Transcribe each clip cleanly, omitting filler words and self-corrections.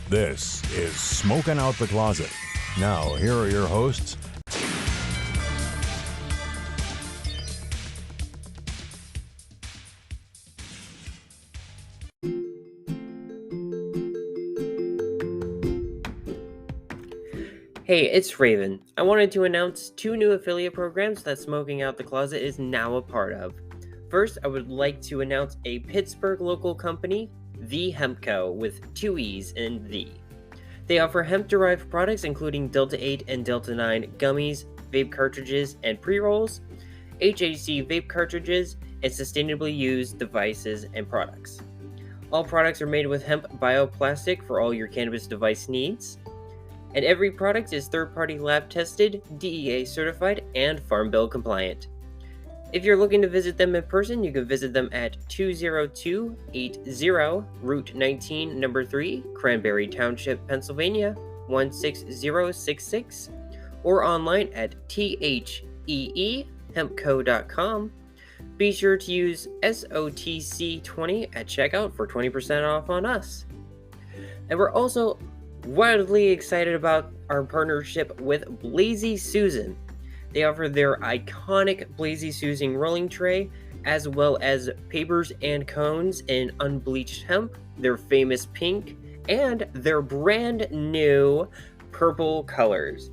This is Smoking Out the Closet. Now, here are your hosts. Hey, it's Rayven. I wanted to announce 2 new affiliate programs that Smoking Out the Closet is now a part of. First, I would like to announce a Pittsburgh local company, The Hemp Co., with 2 E's in the. They offer hemp-derived products including Delta 8 and Delta 9 gummies, vape cartridges, and pre-rolls, HHC vape cartridges, and sustainably used devices and products. All products are made with hemp bioplastic for all your cannabis device needs. And every product is third-party lab tested, DEA certified, and Farm Bill compliant. If you're looking to visit them in person, you can visit them at 20280 Route 19, Number 3, Cranberry Township, Pennsylvania, 16066, or online at theehempco.com. Be sure to use SOTC20 at checkout for 20% off on us. And we're also wildly excited about our partnership with Blazy Susan. They offer their iconic Blazy Susan rolling tray, as well as papers and cones in unbleached hemp, their famous pink, and their brand new purple colors.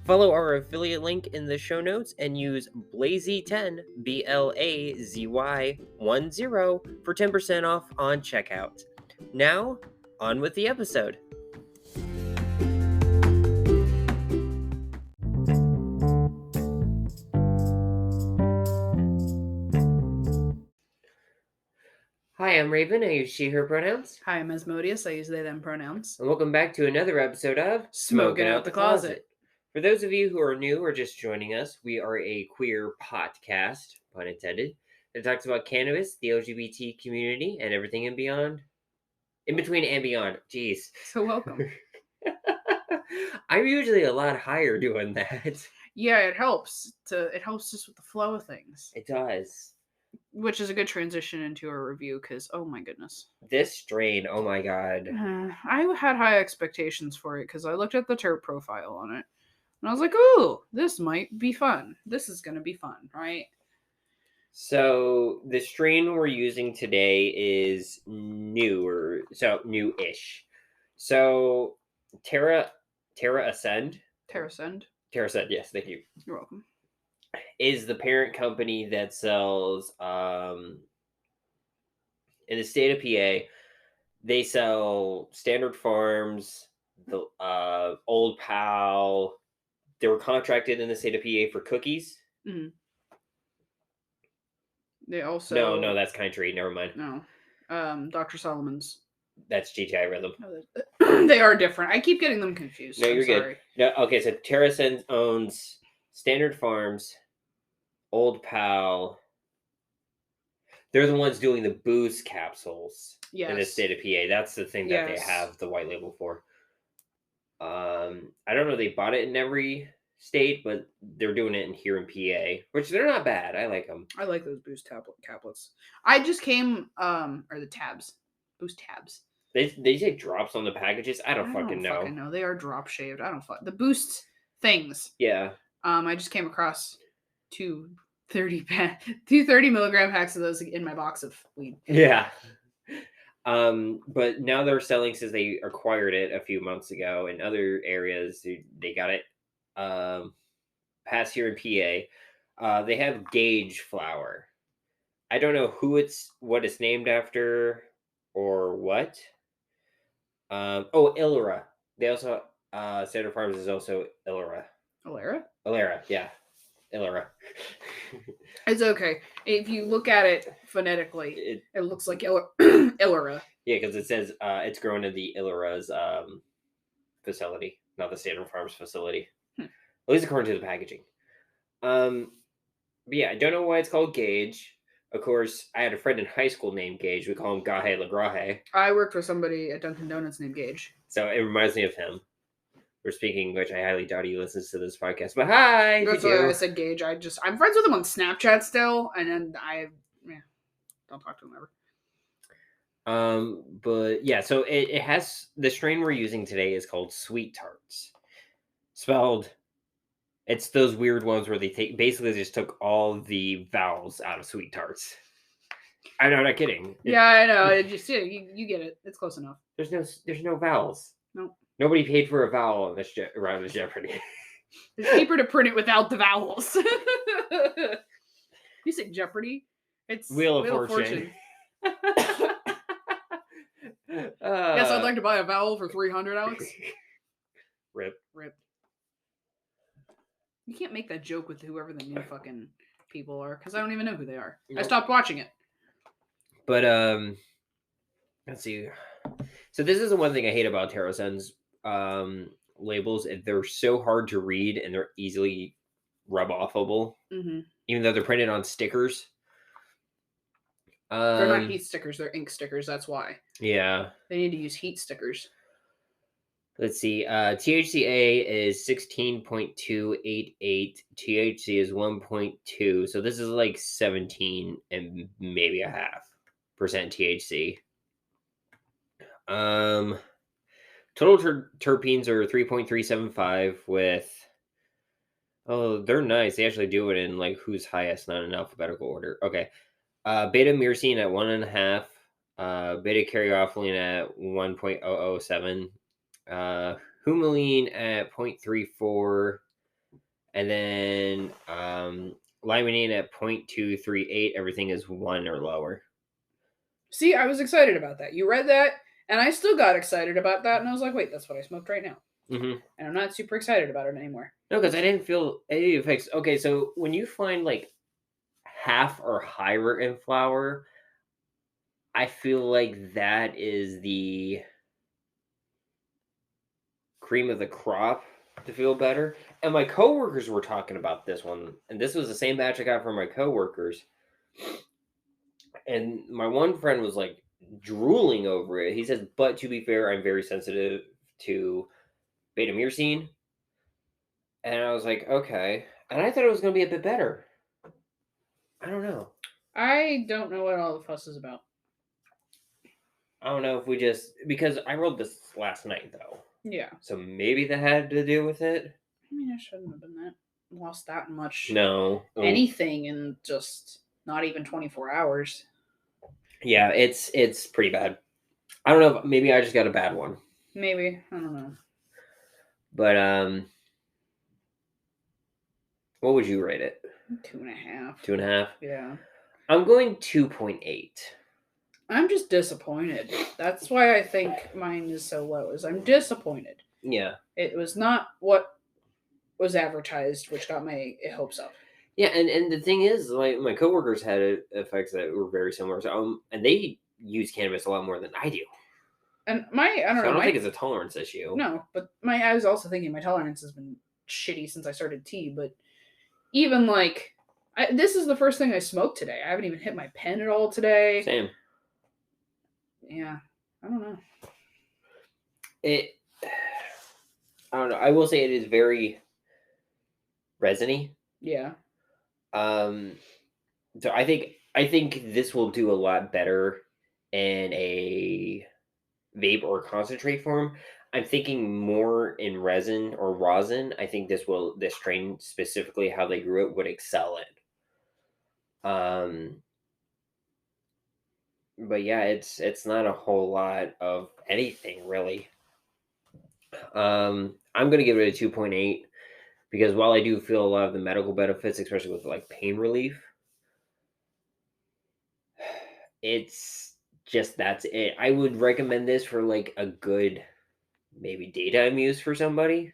Follow our affiliate link in the show notes and use Blazy10, BLAZY10, for 10% off on checkout. Now, on with the episode. Hi, I'm Rayven. I use she, her pronouns. Hi, I'm Asmodeus. I use they, them pronouns. And welcome back to another episode of Smoking Out the Closet. For those of you who are new or just joining us, we are a queer podcast, pun intended, that talks about cannabis, the LGBT community, and everything in beyond. In between and beyond. Jeez. So welcome. I'm usually a lot higher doing that. Yeah, it helps. It helps just with the flow of things. It does. Which is a good transition into our review, because, oh my goodness. This strain, oh my god. I had high expectations for it, because I looked at the Trtz profile on it, and I was like, ooh, this might be fun. This is going to be fun, right? So, the strain we're using today is newish. So, Terra Ascend, yes, thank you. You're welcome. Is the parent company that sells, in the state of PA, they sell Standard Farms, the Old Pal. They were contracted in the state of PA for cookies. Mm-hmm. They also... No, that's Country. Never mind. No. Dr. Solomon's. That's GTI Rhythm. No, they are different. I keep getting them confused. No, you're sorry. Good. No, okay, so TerraSense owns Standard Farms, Old Pal. They're the ones doing the booze capsules in the state of PA. That's the thing that they have the white label for. I don't know if they bought it in every state, but they're doing it here in PA, which they're not bad. I like them. I like those boost caplets. I just came, or the tabs. Boost tabs. They say drops on the packages. I don't fucking know. They are drop shaved. The boost things. Yeah. I just came across 2 30 milligram packs of those in my box of weed. Yeah. But now they're selling, since they acquired it a few months ago in other areas. They got it past here in PA. They have Gage flower. I don't know what it's named after or what. Illera. They also Standard Farms is also Illera. Illera, yeah. Illera. It's okay. If you look at it phonetically, it looks like Illera. Yeah, because it says it's grown in the Illera's facility, not the Standard Farms facility. At least according to the packaging. But yeah, I don't know why it's called Gage. Of course, I had a friend in high school named Gage. We call him Gahe Lagrahe. I worked for somebody at Dunkin' Donuts named Gage. So it reminds me of him. We're speaking, which I highly doubt he listens to this podcast. But hi! That's why I said Gage. I'm friends with him on Snapchat still, and then don't talk to him ever. But yeah, so it has the strain we're using today is called Sweet Tarts. Spelled, it's those weird ones where they basically just took all the vowels out of Sweet Tarts. I'm not kidding. Yeah, I know. You get it. It's close enough. There's no vowels. Nope. Nobody paid for a vowel on this around this Jeopardy. It's cheaper to print it without the vowels. You say Jeopardy? It's Wheel of Fortune. Yes, I'd like to buy a vowel for $300, Alex. Rip. You can't make that joke with whoever the new fucking people are, because I don't even know who they are. Nope. I stopped watching it. But let's see. So this is the one thing I hate about Trtz's labels. They're so hard to read and they're easily rub-offable, even though they're printed on stickers. They're not heat stickers, they're ink stickers, that's why. Yeah. They need to use heat stickers. Let's see. THCA is 16.288. THC is 1.2. So this is like 17 and maybe a half % THC. Total terpenes are 3.375 with... Oh, they're nice. They actually do it in like who's highest, not in alphabetical order. Okay. Beta myrcene at 1.5. Beta caryophyllene at 1.007. Humulene at 0.34. And then limonene at 0.238. Everything is 1 or lower. See, I was excited about that. You read that, and I still got excited about that, and I was like, wait, that's what I smoked right now. And I'm not super excited about it anymore. No, because I didn't feel any effects. Okay, so when you find like half or higher in flower, I feel like that is the cream of the crop to feel better. And my coworkers were talking about this one, and this was the same batch I got from my coworkers. And my one friend was like drooling over it. He says, but to be fair, I'm very sensitive to beta myrcene. And I was like, okay. And I thought it was going to be a bit better. I don't know. I don't know what all the fuss is about. I don't know if we just... Because I rolled this last night, though. Yeah. So maybe that had to do with it. I mean, I shouldn't have been lost that much. No. Anything in just not even 24 hours. Yeah, it's pretty bad. I don't know if maybe I just got a bad one. Maybe. I don't know. But, what would you rate it? 2.5. 2.5? Yeah. I'm going 2.8. I'm just disappointed. That's why I think mine is so low, is I'm disappointed. Yeah. It was not what was advertised, which got my hopes up. Yeah, and the thing is, like, my coworkers had effects that were very similar. So, and they use cannabis a lot more than I do. And I don't think it's a tolerance issue. No, but I was also thinking my tolerance has been shitty since I started tea. But even like, this is the first thing I smoked today. I haven't even hit my pen at all today. Same. Yeah, I don't know. I don't know. I will say it is very resiny. Yeah. So I think this will do a lot better in a vape or concentrate form. I'm thinking more in resin or rosin. I think this strain specifically how they grew it would excel in. But yeah, it's not a whole lot of anything really. I'm gonna give it a 2.8 because while I do feel a lot of the medical benefits, especially with like pain relief, it's just that's it. I would recommend this for like a good maybe daytime use for somebody,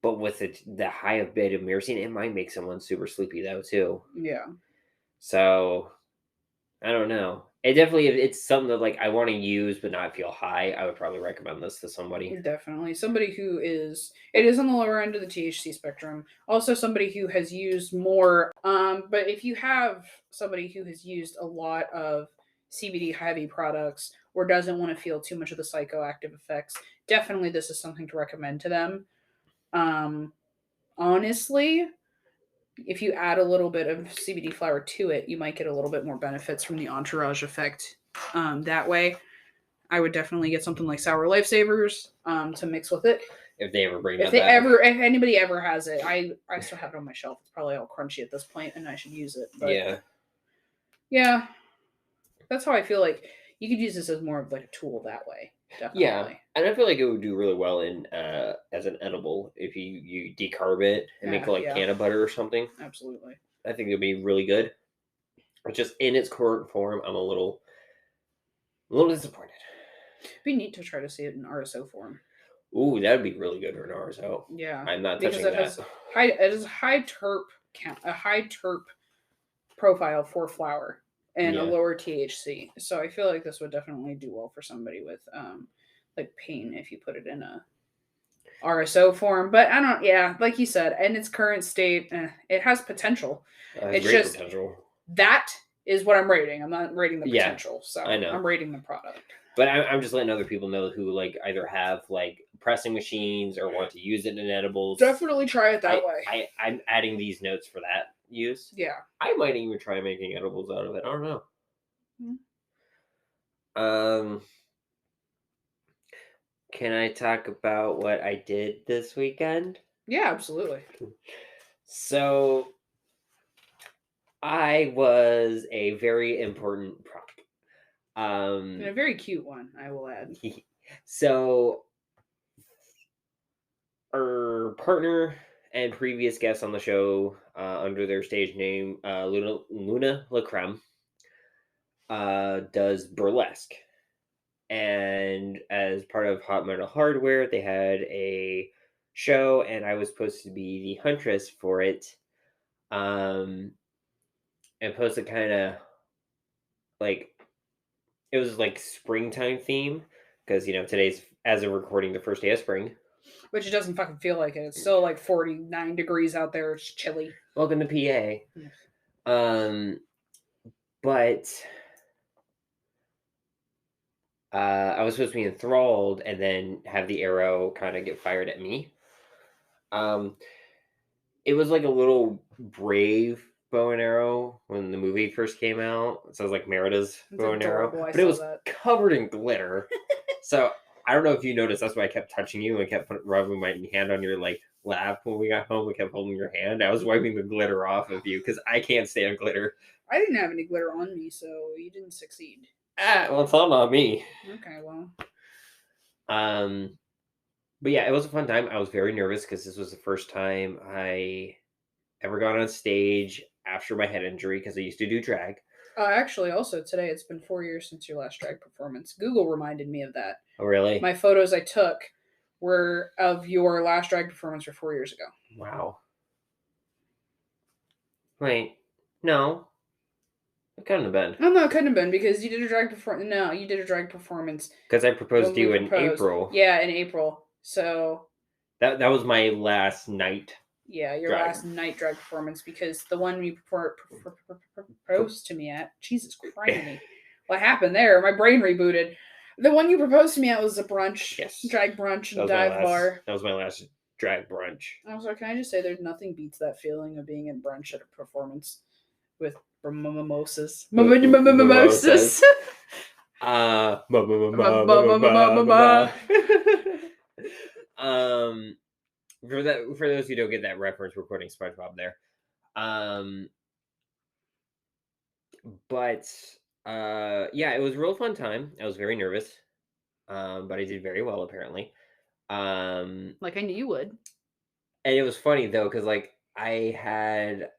but with the high of beta myrcene, it might make someone super sleepy though too. Yeah. So I don't know. It definitely, if it's something that like I want to use but not feel high, I would probably recommend this to somebody. Definitely. Somebody who it is on the lower end of the THC spectrum. Also somebody who has used more, but if you have somebody who has used a lot of CBD heavy products or doesn't want to feel too much of the psychoactive effects, definitely this is something to recommend to them. Honestly, if you add a little bit of CBD flower to it, you might get a little bit more benefits from the entourage effect that way. I would definitely get something like Sour Lifesavers to mix with it. If they ever bring that If they back. if anybody ever has it, I still have it on my shelf. It's probably all crunchy at this point, and I should use it. But yeah, that's how I feel like you could use this as more of like a tool that way. Definitely. Yeah, and I feel like it would do really well in as an edible if you decarb it and make it like peanut butter or something. Absolutely. I think it would be really good. But just in its current form, I'm a little disappointed. It'd be neat to try to see it in RSO form. Ooh, that would be really good for an RSO. Yeah, I'm not touching that. It is a high terp profile for flower and a lower THC. So I feel like this would definitely do well for somebody with like pain if you put it in a RSO form. But I don't. Yeah, like you said, in its current state, it has potential. It's great potential. That is what I'm rating. I'm not rating the potential. So I know. I'm rating the product. But I'm just letting other people know who like either have like pressing machines or want to use it in edibles. Definitely try it that way. I'm adding these notes for that use. Yeah. I might even try making edibles out of it. I don't know. Mm-hmm. Can I talk about what I did this weekend? Yeah, absolutely. So I was a very important prop. And a very cute one, I will add. So our partner and previous guest on the show, under their stage name, Luna LaCreme, does Burlesque. And as part of Hot Metal Hardware, they had a show, and I was supposed to be the huntress for it. And supposed to kind of like, it was like springtime theme, because today's, as of recording, the first day of spring. Which it doesn't fucking feel like it. It's still like 49 degrees out there. It's chilly. Welcome to PA. But I was supposed to be enthralled and then have the arrow kind of get fired at me. It was like a little Brave bow and arrow when the movie first came out. It sounds like Merida's bow and arrow, but it was covered in glitter. So I don't know if you noticed. That's why I kept touching you and kept rubbing my hand on your lap when we got home. I kept holding your hand. I was wiping the glitter off of you because I can't stand glitter. I didn't have any glitter on me, so you didn't succeed. Well, it's all not me. Okay, well. But yeah, it was a fun time. I was very nervous because this was the first time I ever got on stage after my head injury, because I used to do drag. Actually, also today, it's been 4 years since your last drag performance. Google reminded me of that. Oh, really? My photos I took were of your last drag performance for 4 years ago. Wow. Wait, no. It couldn't have been. No, it couldn't have been, because you did a drag performance. No, you did a drag performance. Because I proposed to you in April. Yeah, in April. So that was my last night. Yeah, your last night drag performance, because the one you proposed to me at, Jesus Christ, what happened there? My brain rebooted. The one you proposed to me at was a brunch, drag brunch and dive bar. That was my last drag brunch. I was like, can I just say, there's nothing beats that feeling of being at brunch at a performance with mimosas. Mimosas. For those who don't get that reference, we're quoting SpongeBob there. But yeah, it was a real fun time. I was very nervous, but I did very well apparently. Like I knew you would. And it was funny though, because I had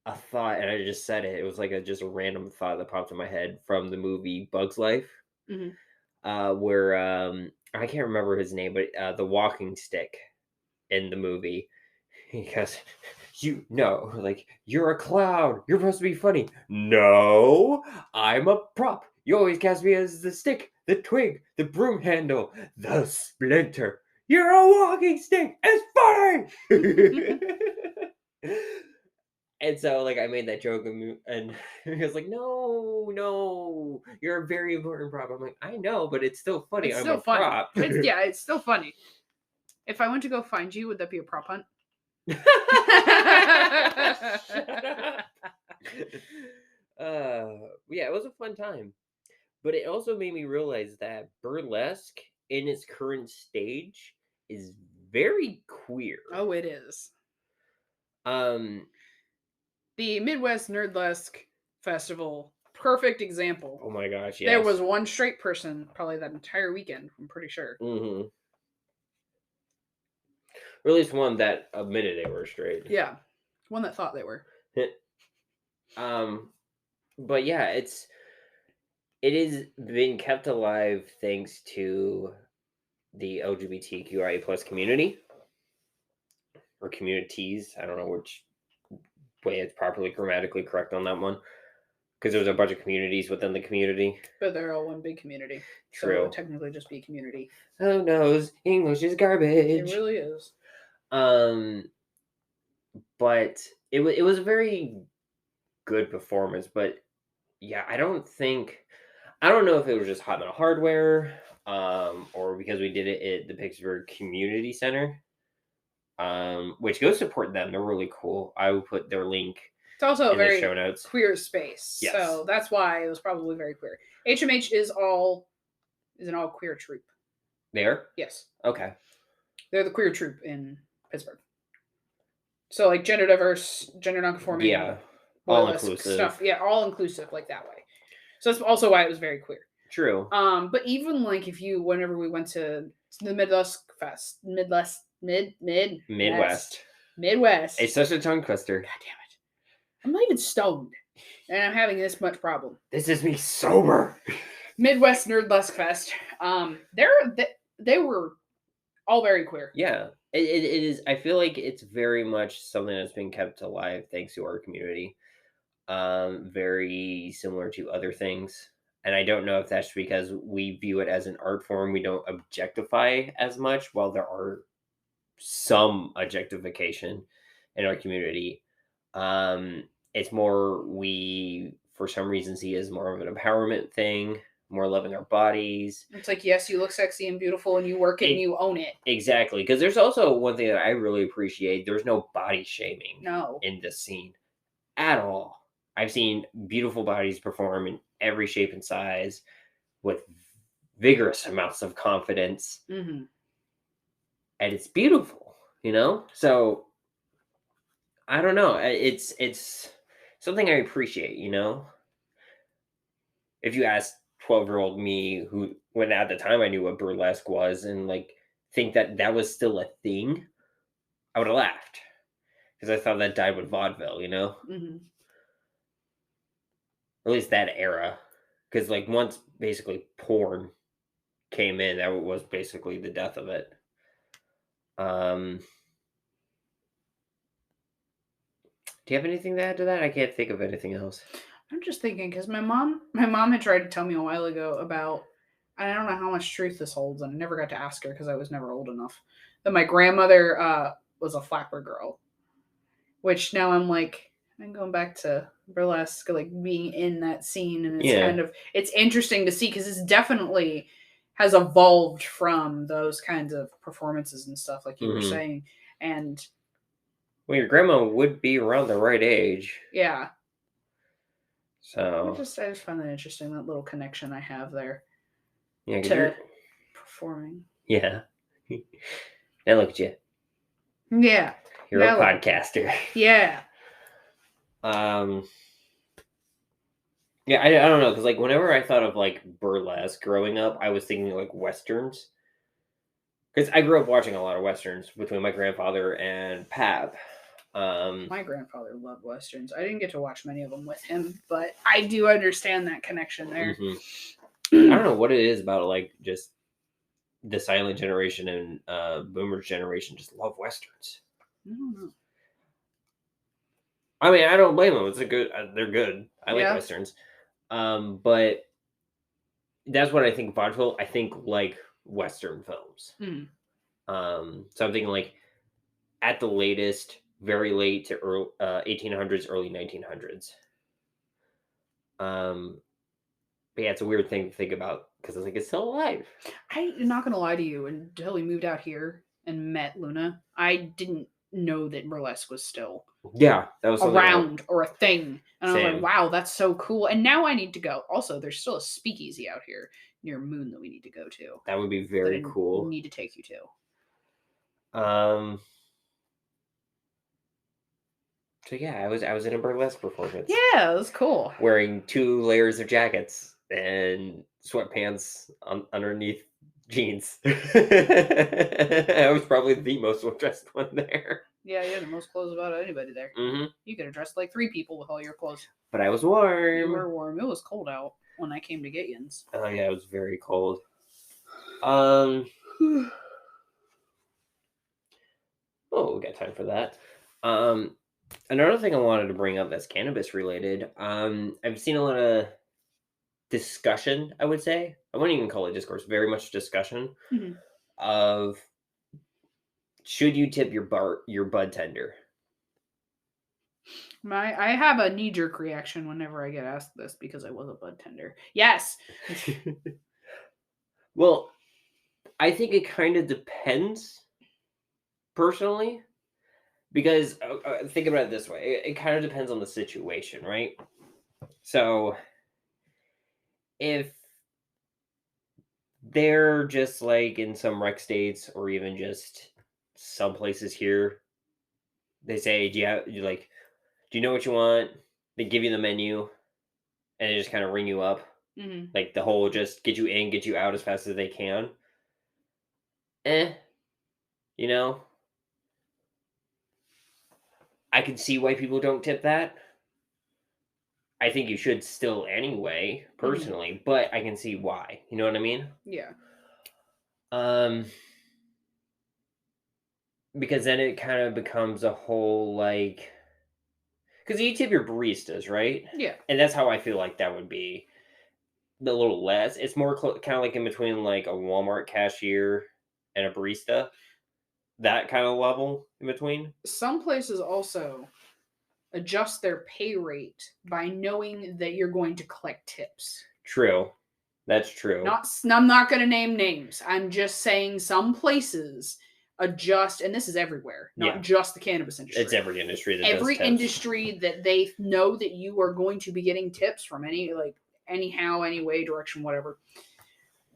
a thought and I just said it. It was just a random thought that popped in my head from the movie Bug's Life, where I can't remember his name, but the walking stick in the movie, he goes, you're a clown. You're supposed to be funny. No, I'm a prop. You always cast me as the stick, the twig, the broom handle, the splinter. You're a walking stick. It's funny. And so, I made that joke, and he was like, no, you're a very important prop. I'm like, I know, but it's still funny. It's still funny. Prop. It's still funny. If I went to go find you, would that be a prop hunt? Yeah, it was a fun time. But it also made me realize that burlesque in its current stage is very queer. Oh, it is. Um, The Midwest Nerdlesque Festival, perfect example. oh my gosh, yes. There was one straight person probably that entire weekend, I'm pretty sure. Mm-hmm. Or at least one that admitted they were straight. Yeah. One that thought they were. But yeah, it is being kept alive thanks to the LGBTQIA plus community. Or communities. I don't know which way it's properly grammatically correct on that one. Because there's a bunch of communities within the community. But they're all one big community. So True. it would technically just be community. Who knows? English is garbage. It really is. But it was a very good performance. But yeah, I don't know if it was just Hot Metal Hardware, or because we did it at the Pittsburgh Community Center. Which go support them. They're really cool. I will put their link. It's also a very show notes. queer space. Yes. So that's why it was probably very queer. HMH is an all queer troupe. They are? Yes. Okay. They're the queer troupe in Pittsburgh. So like gender diverse, gender nonconforming. Yeah. All inclusive stuff. Yeah, all inclusive like that way. So that's also why it was very queer. True. But even like whenever we went to the Midwest Fest, Midwest. It's such a tongue twister. God damn it. I'm not even stoned. And I'm having this much problem. This is me sober. Midwest Nerdlesque Fest. They were all very queer. Yeah. It is. I feel like it's very much something that's been kept alive thanks to our community. Very similar to other things. And I don't know if that's because we view it as an art form. We don't objectify as much, while there are some objectification in our community. It's more, we for some reason see it as more of an empowerment thing, more loving our bodies. It's like, yes, you look sexy and beautiful and you work it and you own it. Exactly. Because there's also one thing that I really appreciate. There's no body shaming in this scene at all. I've seen beautiful bodies perform in every shape and size with vigorous amounts of confidence. Mm-hmm. And it's beautiful, So I don't know. It's something I appreciate, If you ask 12-year-old me, when at the time I knew what burlesque was, and think that was still a thing, I would have laughed because I thought that died with vaudeville, Mm-hmm. Or at least that era, because once basically porn came in, that was basically the death of it. Do you have anything to add to that? I can't think of anything else. I'm just thinking because my mom had tried to tell me a while ago about, I don't know how much truth this holds, and I never got to ask her because I was never old enough, that my grandmother was a flapper girl, which now I'm going back to burlesque, being in that scene, and it's it's interesting to see because it's definitely has evolved from those kinds of performances and stuff like you were saying. And well, your grandma would be around the right age. Yeah. So I just find that interesting, that little connection I have there. Yeah, to performing. Yeah. Now look at you. Yeah. You're a podcaster. Yeah. Yeah, I don't know, because whenever I thought of burlesque growing up, I was thinking westerns. Because I grew up watching a lot of westerns between my grandfather and Pap. My grandfather loved westerns. I didn't get to watch many of them with him, but I do understand that connection there. Mm-hmm. I don't know what it is about just the silent generation and boomers generation just love westerns. I don't know. I mean, I don't blame them. They're good. I like westerns. But that's what I think vaudeville. I think Western films. Mm. So I'm thinking at the latest, very late to early 1800s, early 1900s. But yeah, it's a weird thing to think about because it's still alive. I'm not gonna lie to you. Until we moved out here and met Luna, I didn't know that burlesque was still Yeah, that was something around or a thing. And I was Same. like, wow, that's so cool. And now I need to go. Also, there's still a speakeasy out here near Moon that we need to go to. That would be That very I cool. need to take you to. So yeah, I was in a burlesque performance. Yeah, it was cool. Wearing 2 layers of jackets and sweatpants underneath jeans. I was probably the most well-dressed one there. Yeah, you had the most clothes about anybody there. Mm-hmm. You could have dressed like 3 people with all your clothes. But I was warm. You were warm. It was cold out when I came to get yins. Oh yeah, it was very cold. Oh, we got time for that. Another thing I wanted to bring up that's cannabis related. I've seen a lot of discussion, I would say. I wouldn't even call it discourse, very much discussion of should you tip your budtender? I have a knee-jerk reaction whenever I get asked this because I was a budtender. Yes. Well, I think it kind of depends, personally, because think about it this way. It kind of depends on the situation, right? So, if they're just like in some rec states or even just some places here, they say, do you know what you want? They give you the menu and they just kind of ring you up. Mm-hmm. Like the whole just get you in, get you out as fast as they can. You know, I can see why people don't tip that. I think you should still anyway, personally, but I can see why. You know what I mean? Yeah. Because then it kind of becomes a whole like, because you tip your baristas, right? Yeah. And that's how I feel like that would be a little less. It's more kind of like in between like a Walmart cashier and a barista. That kind of level in between. Some places also adjust their pay rate by knowing that you're going to collect tips. True. That's true. I'm not going to name names. I'm just saying some places adjust, and this is everywhere, not just the cannabis industry. It's every industry that every does tips. industry that they know that you are going to be getting tips from anyhow, any way, direction, whatever,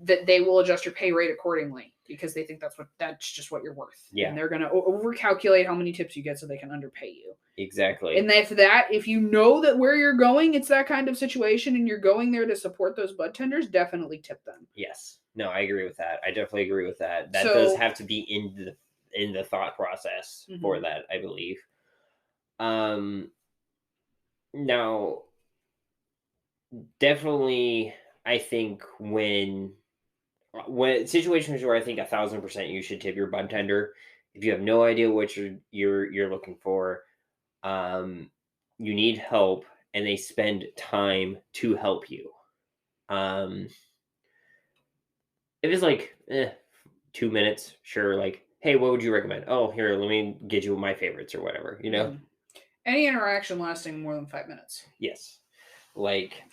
that they will adjust your pay rate accordingly because they think that's just what you're worth. Yeah. And they're going to over-calculate how many tips you get so they can underpay you. Exactly. And if you know that where you're going, it's that kind of situation and you're going there to support those budtenders, definitely tip them. Yes. No, I agree with that. I definitely agree with that. That does have to be in the thought process for that, I believe. Now, definitely, I think when situations where I think 1,000% you should tip your budtender, if you have no idea what you're looking for, you need help, and they spend time to help you. If it's like 2 minutes, sure. Like, hey, what would you recommend? Oh, here, let me get you my favorites or whatever. You know, any interaction lasting more than 5 minutes. Yes, like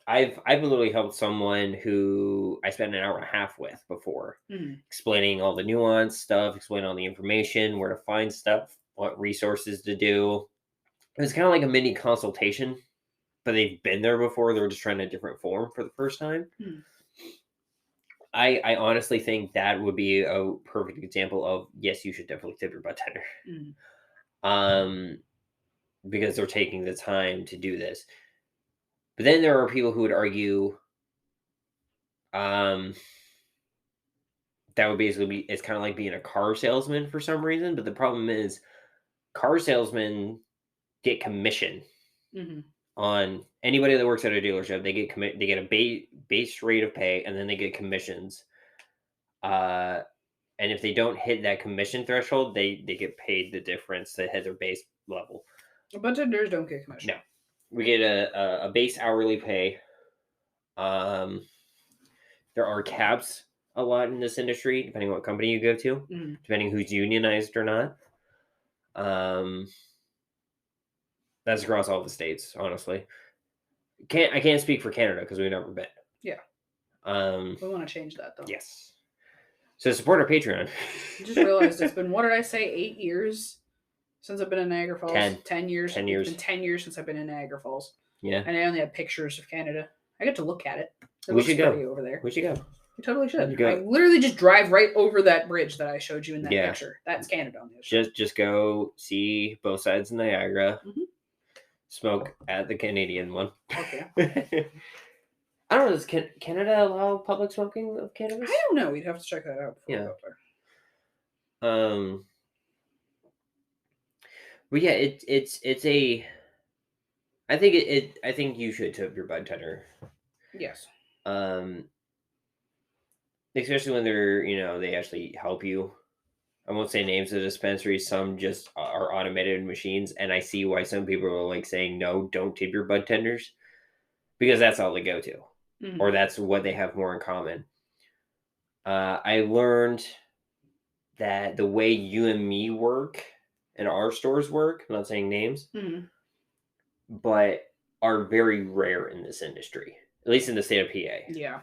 I've literally helped someone who I spent an hour and a half with before, explaining all the nuance stuff, explaining all the information, where to find stuff, what resources to do. It was kind of like a mini consultation, but they've been there before. They're just trying a different form for the first time. I honestly think that would be a perfect example of, yes, you should definitely tip your budtender. Because they're taking the time to do this. But then there are people who would argue that would basically be, it's kind of like being a car salesman for some reason. But the problem is car salesmen get commission on anybody that works at a dealership. They get a base rate of pay, and then they get commissions. And if they don't hit that commission threshold, they get paid the difference to hit their base level. Budtenders don't get commission. No. We get a base hourly pay. There are caps a lot in this industry, depending on what company you go to, depending who's unionized or not. That's across all the states, honestly. I can't speak for Canada because we've never been. Yeah. We want to change that, though. Yes. So support our Patreon. I just realized it's been, what did I say, 8 years since I've been in Niagara Falls. 10 years. 10 years. It's been 10 years since I've been in Niagara Falls. Yeah. And I only have pictures of Canada. I get to look at it. We should go over there. We should go. We totally should. Go. I literally just drive right over that bridge that I showed you in that Yeah. picture. That's Canada on the other side. Just go see both sides of Niagara. Mhm. Smoke at the Canadian one. Okay. I don't know. Does Canada allow public smoking of cannabis? I don't know. We'd have to check that out before we go up there. But yeah, it's a. I think you should tip your budtender. Yes. Especially when they're they actually help you. I won't say names of dispensaries. Some just are automated machines, and I see why some people are like saying no, don't tip your budtenders, because that's all they go to, or that's what they have more in common. I learned that the way you and me work and our stores work, I'm not saying names, but are very rare in this industry, at least in the state of PA. Yeah.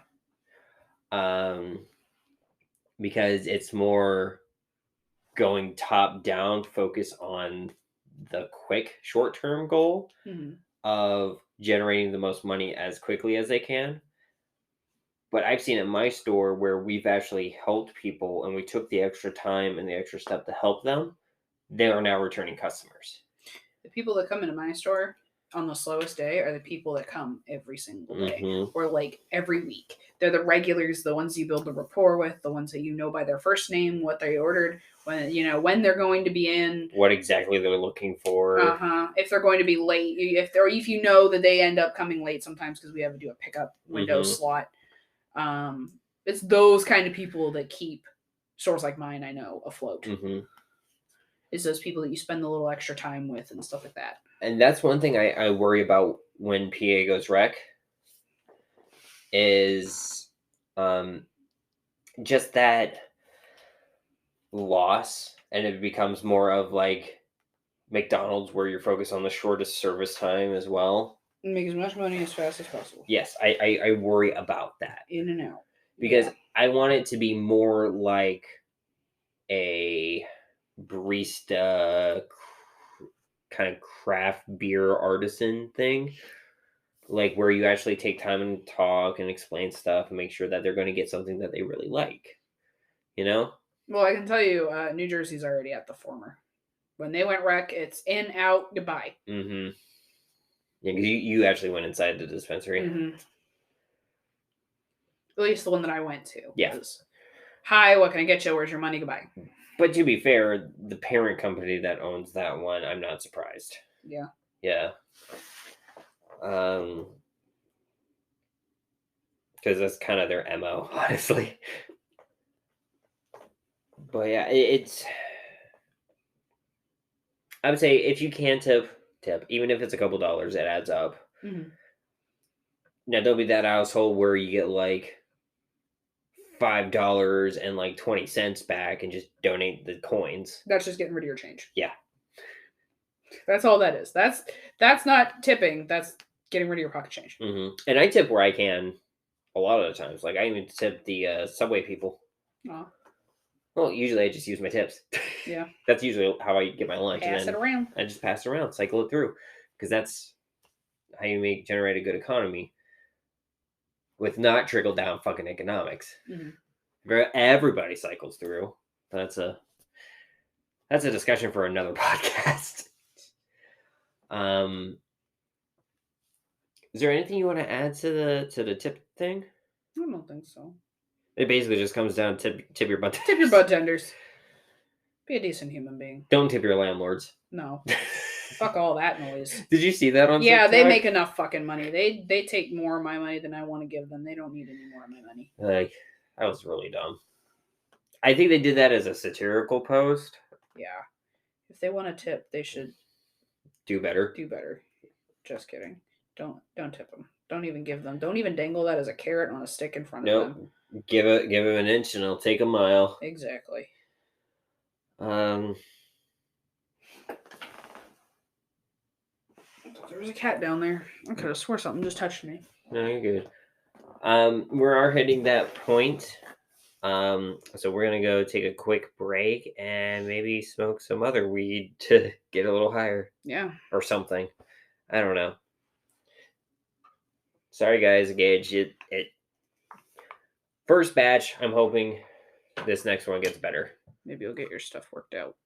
Because it's more going top down to focus on the quick short-term goal of generating the most money as quickly as they can. But I've seen at my store where we've actually helped people and we took the extra time and the extra step to help them. They are now returning customers. The people that come into my store on the slowest day are the people that come every single day or like every week. They're the regulars, the ones you build a rapport with, the ones that you know by their first name, what they ordered, when they're going to be in, what exactly they're looking for. If they're going to be late, if you know that they end up coming late sometimes because we have to do a pickup window slot. It's those kind of people that keep stores like mine, I know, afloat. It's those people that you spend a little extra time with and stuff like that. And that's one thing I worry about when PA goes rec is just that loss, and it becomes more of like McDonald's where you're focused on the shortest service time as well. Make as much money as fast as possible. Yes, I worry about that. In and out. Because I want it to be more like a barista kind of craft beer artisan thing, like where you actually take time and talk and explain stuff and make sure that they're going to get something that they really like, Well, I can tell you, New Jersey's already at the former. When they went rec, it's in, out, goodbye. Yeah, because you actually went inside the dispensary. At least the one that I went to. Yeah. Hi, what can I get you? Where's your money? Goodbye. But to be fair, the parent company that owns that one, I'm not surprised. Yeah. Yeah. Because that's kind of their MO, honestly. But yeah, I would say if you can tip, even if it's a couple dollars, it adds up. Now, don't be that household where you get like $5 and like 20 cents back and just donate the coins. That's just getting rid of your change. Yeah. That's all that is. That's not tipping. That's getting rid of your pocket change. And I tip where I can a lot of the times. Like I even tip the subway people. Well, usually I just use my tips. Yeah. That's usually how I get my lunch. Pass it around. I just pass it around, cycle it through. Because that's how you generate a good economy. With not trickle down fucking economics. Everybody cycles through. That's a discussion for another podcast. Is there anything you want to add to the tip thing? I don't think so. It basically just comes down to tip your budtenders. Tip your budtenders. Be a decent human being. Don't tip your landlords. No. Fuck all that noise. Did you see that on TikTok? They make enough fucking money. They take more of my money than I want to give them. They don't need any more of my money. Like, that was really dumb. I think they did that as a satirical post. Yeah. If they want to tip, they should do better. Just kidding. Don't tip them. Don't even give them. Don't even dangle that as a carrot on a stick in front of them. Give him an inch and it'll take a mile. Exactly. There was a cat down there. I could have swore something just touched me. No, you're good. We are hitting that point So we're gonna go take a quick break and maybe smoke some other weed to get a little higher. Yeah. Or something. I don't know. Sorry guys, Gage. It first batch, I'm hoping this next one gets better. Maybe you'll get your stuff worked out.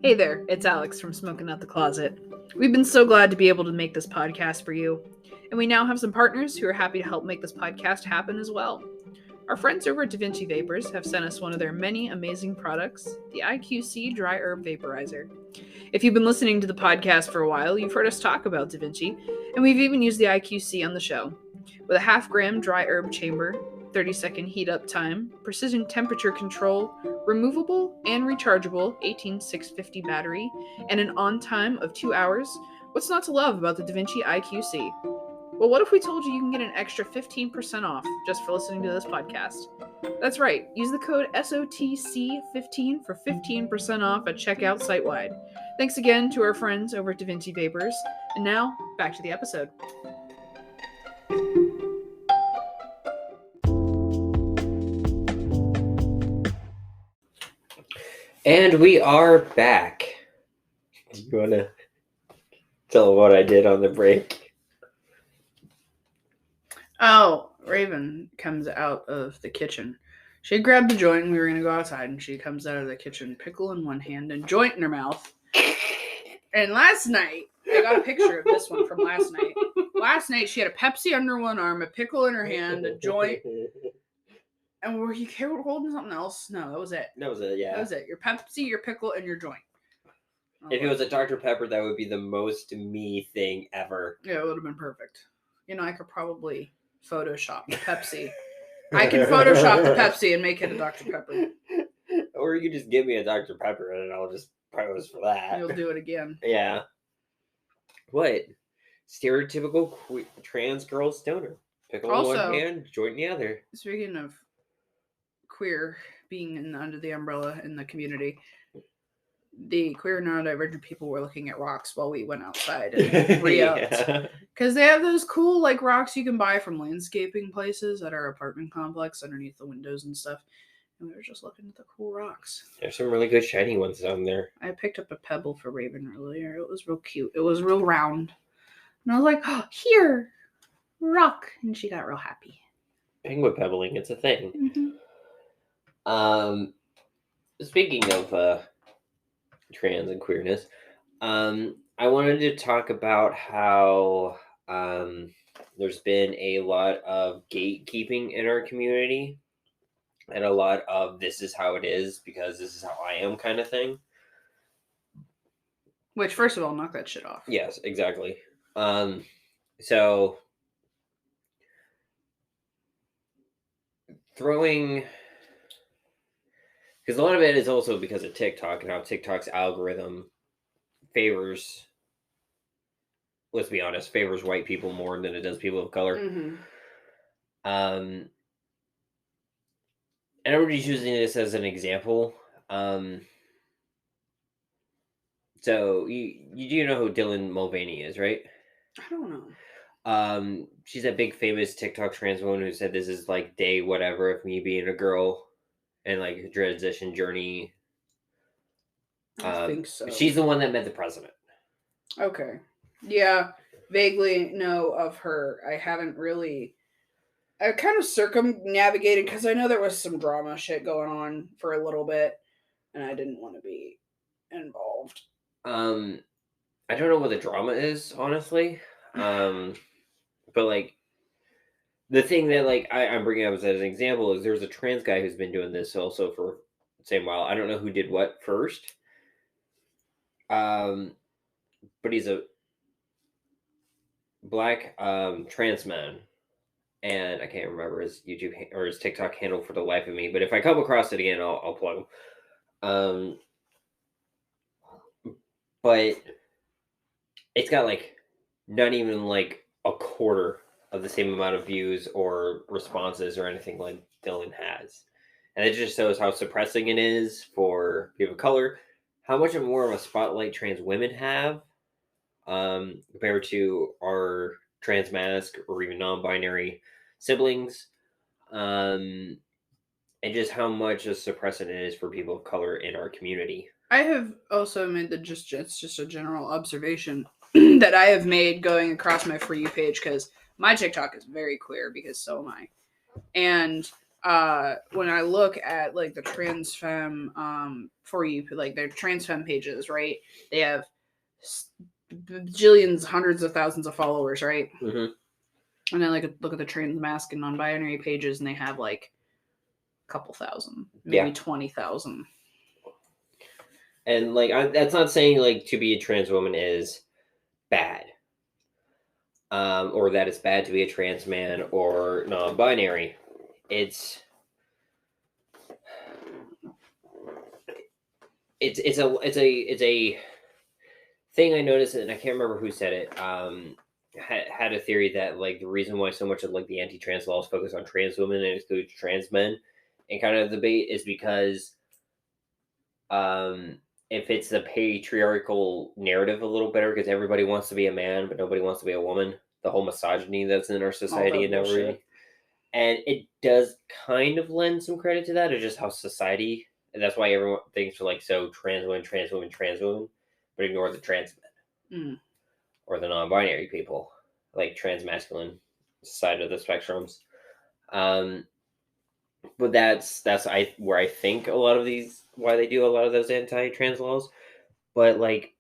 Hey there, it's Alex from Smoking Out the Closet. We've been so glad to be able to make this podcast for you. And we now have some partners who are happy to help make this podcast happen as well. Our friends over at Da Vinci Vapors have sent us one of their many amazing products, the IQC Dry Herb Vaporizer. If you've been listening to the podcast for a while, you've heard us talk about Da Vinci, and we've even used the IQC on the show. With a half-gram dry herb chamber, 30-second heat-up time, precision temperature control, removable and rechargeable 18650 battery, and an on-time of 2 hours, what's not to love about the Da Vinci IQC? Well, what if we told you can get an extra 15% off just for listening to this podcast? That's right. Use the code SOTC15 for 15% off at checkout site-wide. Thanks again to our friends over at Da Vinci Vapors. And now, back to the episode. And we are back. Do you want to tell them what I did on the break? Oh, Rayven comes out of the kitchen. She grabbed the joint and we were going to go outside, and she comes out of the kitchen, pickle in one hand and joint in her mouth. And last night, I got a picture of this one from last night. Last night, she had a Pepsi under one arm, a pickle in her hand, a joint. And were you holding something else? No, that was it. That was it, yeah. That was it. Your Pepsi, your pickle, and your joint. If it was a Dr. Pepper, that would be the most me thing ever. Yeah, it would have been perfect. You know, I could probably Photoshop the Pepsi. I can Photoshop the Pepsi and make it a Dr. Pepper. Or you just give me a Dr. Pepper and I'll just pose for that. You'll do it again. Yeah. What? Stereotypical trans girl stoner. Pickle in one hand, joint in the other. Speaking of queer being under the umbrella in the community, the queer neurodivergent people were looking at rocks while we went outside and re-upped. Because they have those cool like rocks you can buy from landscaping places at our apartment complex underneath the windows and stuff. And we were just looking at the cool rocks. There's some really good shiny ones down there. I picked up a pebble for Rayven earlier. It was real cute. It was real round. And I was like, oh, here, rock. And she got real happy. Penguin pebbling, it's a thing. Mm-hmm. Speaking of trans and queerness, I wanted to talk about how there's been a lot of gatekeeping in our community and a lot of this is how it is because this is how I am kind of thing. Which, first of all, knock that shit off. Yes, exactly. So throwing, because a lot of it is also because of TikTok and how TikTok's algorithm favors, let's be honest, favors white people more than it does people of color. Mm-hmm. And everybody's using this as an example. So you do know who Dylan Mulvaney is, right? I don't know. She's a big famous TikTok trans woman who said this is like day whatever of me being a girl and like a transition journey. I think so. She's the one that met the president. Okay. Yeah, vaguely know of her. I haven't really. I kind of circumnavigated because I know there was some drama shit going on for a little bit, and I didn't want to be involved. I don't know what the drama is, honestly. But like the thing that like I'm bringing up as an example is there's a trans guy who's been doing this also for the same while. I don't know who did what first. But he's a black trans man. And I can't remember his YouTube or his TikTok handle for the life of me. But if I come across it again, I'll plug him. But it's got like not even like a quarter of the same amount of views or responses or anything like Dylan has. And it just shows how suppressing it is for people of color, how much more of a spotlight trans women have. compared to our trans mask or even non-binary siblings, and just how much a suppressant it is for people of color in our community. I have also made it's just a general observation that I have made going across my For You page, because my TikTok is very queer, because so am I. And when I look at like the trans femme For You, like their trans femme pages, right? They have bajillions, hundreds of thousands of followers, right? Mm-hmm. And then like look at the trans mask and non-binary pages, and they have like a couple thousand, maybe 20,000. And like that's not saying like to be a trans woman is bad, or that it's bad to be a trans man or non-binary. It's a thing I noticed, and I can't remember who said it. Had a theory that like the reason why so much of like the anti-trans laws focus on trans women and exclude trans men and kind of debate is because it fits the patriarchal narrative a little better, because everybody wants to be a man but nobody wants to be a woman. The whole misogyny that's in our society and everything. And it does kind of lend some credit to that. It's just how society, and that's why everyone thinks like so trans women, but ignore the trans men or the non-binary people, like trans masculine side of the spectrums. But that's where I think a lot of why they do a lot of those anti-trans laws. But like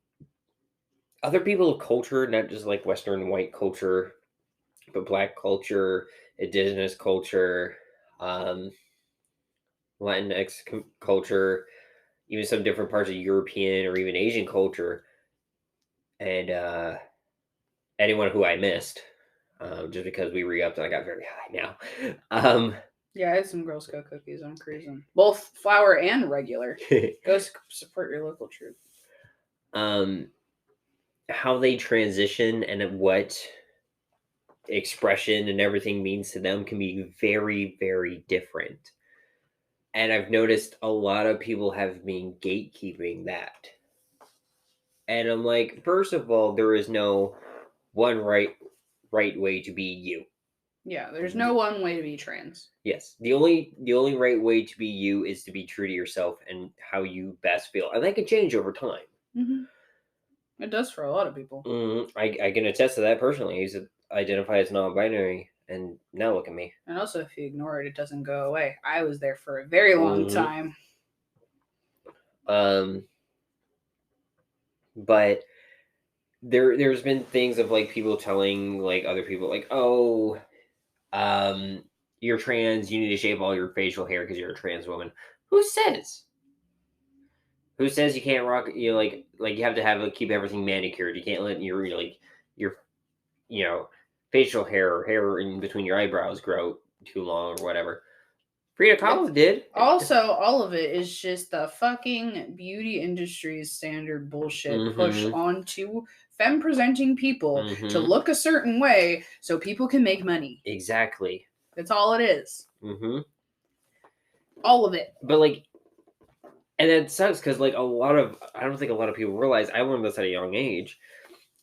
other people of culture, not just like Western white culture, but Black culture, indigenous culture, Latinx culture, even some different parts of European or even Asian culture, and anyone who I missed, just because we re-upped and I got very high now. Yeah, I had some Girl Scout cookies. I'm cruising. Both flour and regular. Go support your local troop. How they transition and what expression and everything means to them can be very, very different. And I've noticed a lot of people have been gatekeeping that. And I'm like, first of all, there is no one right way to be you. Yeah, there's no one way to be trans. Yes. The only right way to be you is to be true to yourself and how you best feel. And that can change over time. Mm-hmm. It does for a lot of people. I can attest to that personally. I used to identify as non-binary, and now look at me. And also, if you ignore it, it doesn't go away. I was there for a very long time. But there's been things of like people telling like other people like, oh, you're trans, you need to shave all your facial hair because you're a trans woman. Who says? Who says you can't rock? You know, like you have to keep everything manicured. You can't let your facial hair or hair in between your eyebrows grow too long or whatever. Frida Kahlo did. Also, all of it is just the fucking beauty industry's standard bullshit push onto femme-presenting people to look a certain way so people can make money. Exactly. That's all it is. All of it. But like, and it sucks because like I don't think a lot of people realize, I learned this at a young age,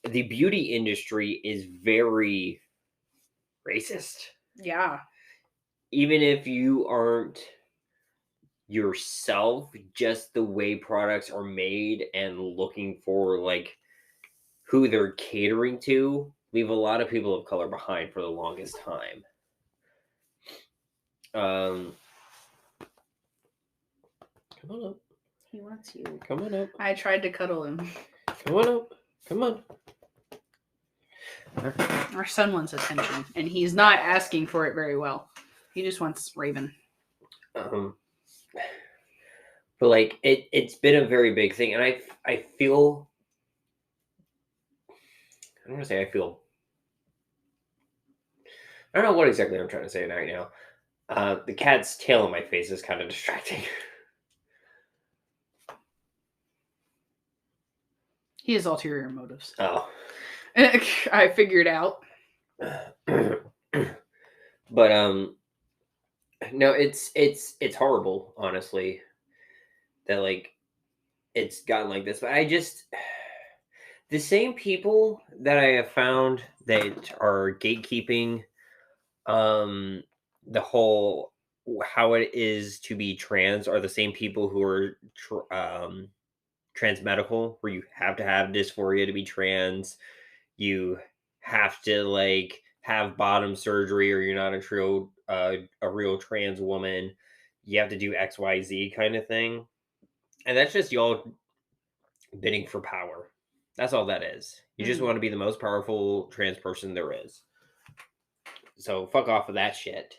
the beauty industry is very racist. Yeah. Even if you aren't yourself, just the way products are made and looking for like who they're catering to, leave a lot of people of color behind for the longest time. Come on up. He wants you. Come on up. I tried to cuddle him. Come on up. Come on. Our son wants attention, and he's not asking for it very well. He just wants Rayven. But like it's been a very big thing, and I feel, I don't want to say I feel, I don't know what exactly I'm trying to say right now. The cat's tail in my face is kind of distracting. He has ulterior motives. Oh. I figured out. But no, it's horrible, honestly, that like it's gotten like this. But the same people that I have found that are gatekeeping the whole how it is to be trans are the same people who are transmedical, where you have to have dysphoria to be trans. You have to like have bottom surgery, or you're not a real trans woman. You have to do XYZ kind of thing, and that's just y'all bidding for power. That's all that is. You just want to be the most powerful trans person there is. So fuck off of that shit.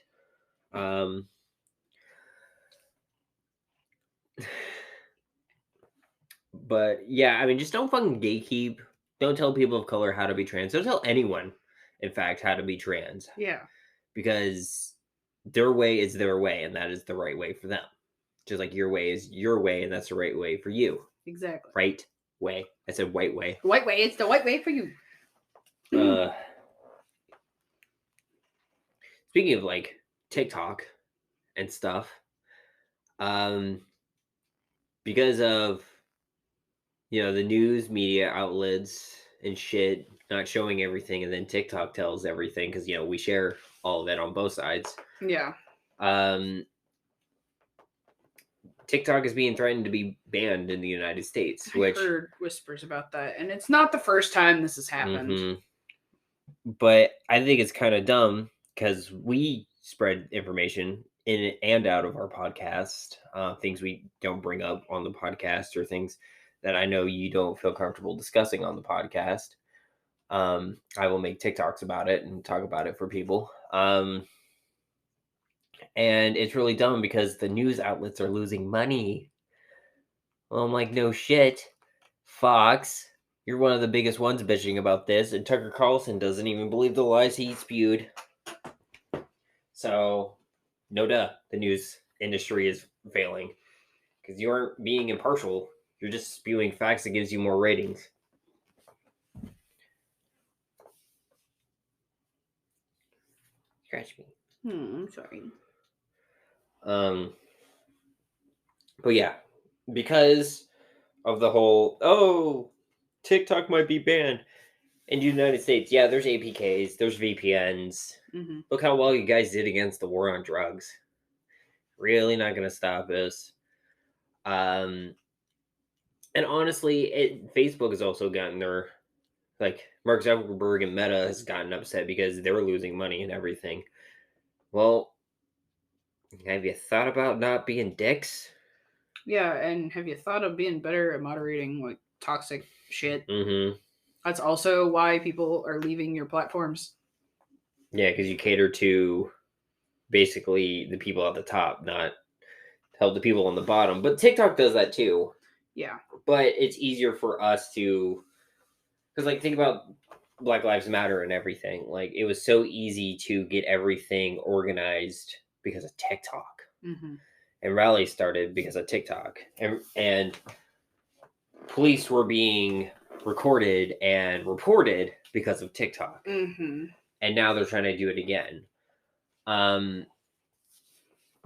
But yeah, I mean, just don't fucking gatekeep. Don't tell people of color how to be trans. Don't tell anyone, in fact, how to be trans. Yeah. Because their way is their way, and that is the right way for them. Just like your way is your way, and that's the right way for you. Exactly. Right way. I said white way. White way. It's the white way for you. Speaking of like TikTok and stuff, because of the news media outlets and shit not showing everything, and then TikTok tells everything because we share all of it on both sides. Yeah. TikTok is being threatened to be banned in the United States. I heard whispers about that, and it's not the first time this has happened. Mm-hmm. But I think it's kind of dumb because we spread information in and out of our podcast, things we don't bring up on the podcast, or things that I know you don't feel comfortable discussing on the podcast. I will make TikToks about it and talk about it for people. And it's really dumb because the news outlets are losing money. Well, I'm like, no shit. Fox, you're one of the biggest ones bitching about this, and Tucker Carlson doesn't even believe the lies he spewed. So, no duh, the news industry is failing. Because you aren't being impartial. You're just spewing facts that gives you more ratings. Scratch me. I'm sorry. But yeah, because of the whole, TikTok might be banned in the United States. Yeah, there's APKs, there's VPNs. Mm-hmm. Look how well you guys did against the war on drugs. Really not going to stop us. And honestly, Facebook has also gotten their, like, Mark Zuckerberg and Meta has gotten upset because they were losing money and everything. Well, have you thought about not being dicks? Yeah, and have you thought of being better at moderating, like, toxic shit? Mm-hmm. That's also why people are leaving your platforms. Yeah, because you cater to basically the people at the top, not help the people on the bottom. But TikTok does that too. Yeah. But it's easier for us to, because like think about Black Lives Matter and everything. Like it was so easy to get everything organized because of TikTok. Mm-hmm. And rallies started because of TikTok. And police were being recorded and reported because of TikTok. Mm-hmm. And now they're trying to do it again.